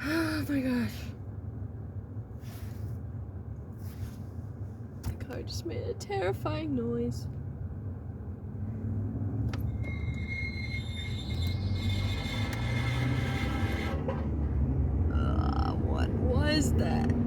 Oh my gosh. The car just made a terrifying noise. What was that?